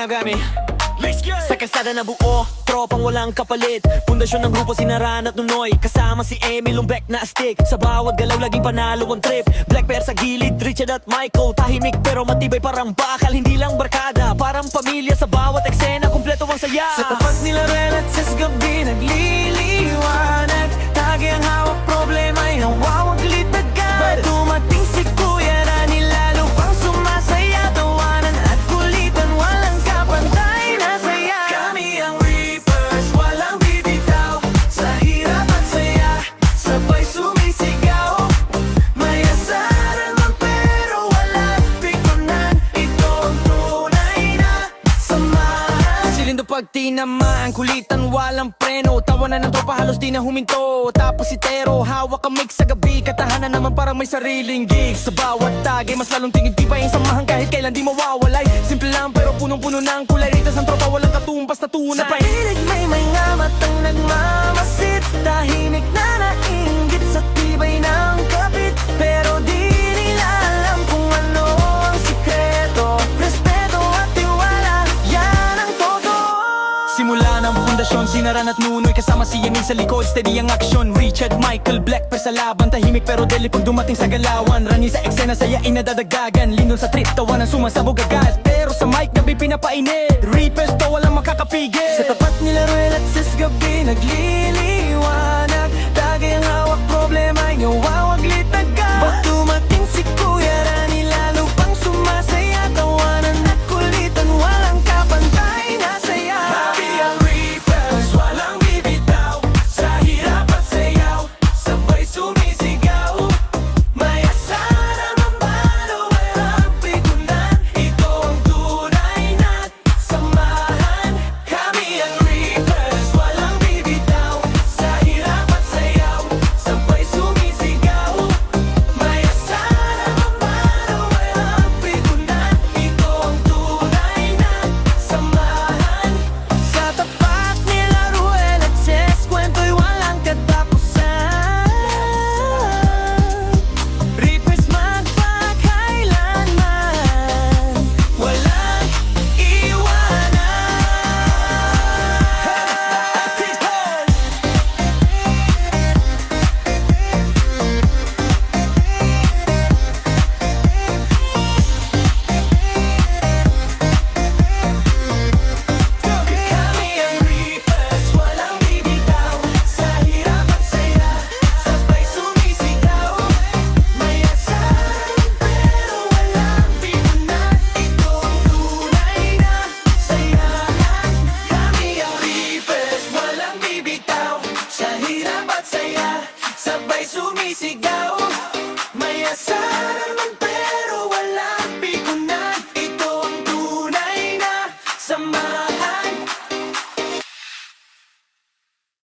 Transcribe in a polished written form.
kami sa kalsada na buo, tropang walang kapalit. Pundasyon ng grupo sinaran at nunoy. Kasama si Emil, Lumbek na astig. Sa bawat galaw laging panalo ang trip. Black Bear sa gilid, Richard at Michael. Tahimik pero matibay parang bakal. Hindi lang barkada, parang pamilya. Sa bawat eksena, kumpleto ang saya. Sa tapat nila Ruel at Ses gabi nagliliwanag. Tagi ang hawak, problema'y nawawag litag agad. Dumating si Kuya Rani, lalo pang sumasaya. Tawanan at kulitan, walang kapantay na saya. Kami ang Reapers, walang bibitaw. Sa hirap at saya, sabay sumisigaw. May asaran man pero walang pikunan. Ito ang tunay na samahan. Silindo pag tinamaan, kulitan walang preno. Tawanan ng tropa halos di na huminto. Tapos si Tero, hawak ang mic sa gabi. Katahanan naman parang may sariling gig. Sa bawat tagay, mas lalong tingin tibay ang samahan. Kahit kailan di mawawalay. Simple lang pero punong-puno ng kulay. Ritas ng tropa, walang katumpas na tunay. Sa pahilig may mga matang nagmamasit. Tahimik na nainggit sa tibay ng kapit. Pero di nila alam kung ano ang sikreto. Respeto at tiwala, yan ang todo. Simula ng pundasyon, sinaran at nunoy. Kasama si Emil sa likod, steady ang aksyon. Richard, Michael, Black Bear sa laban. Tahimik pero deli pag dumating sa galawan. Rani sa eksena, sayain na dadagdagan. Lindon sa trip, tawanan sumasabog agad. Pero sa mic, gabi pinapainit. Reapers to, walang makakapigil. Sa tapat nila Ruel at Ses gabi nagliliwanag. Tagay ang hawak, problema'y nawawag litag agad. Ba't dumating si Kuya Rani, lalo pang sumasaya. Tawanan at kulitan, walang kapantay na saya. Kami ang Reapers, walang bibitaw. Sa hirap at sayaw, sabay sumisigaw. May asaran man balo, walang pikunan. Ito ang tunay na samahan. Kami ang Reapers, walang bibitaw. Sa hirap at sayaw, sabay sumisigaw. May asaran man balo, walang pikunan. Ito ang tunay na samahan. Sa tapat nila Ruel at Ses, kwento'y walang katapusan. Reapers magpakailanman, walang iwanan. Kami ang Reapers, walang bibitaw. Sa hirap at saya, sabay sumisigaw. May asaran pero walang pikunan. Ito ang tunay na sayahan. Kami ang Reapers, walang bibitaw. Sa hirap at saya, sabay sumisigaw.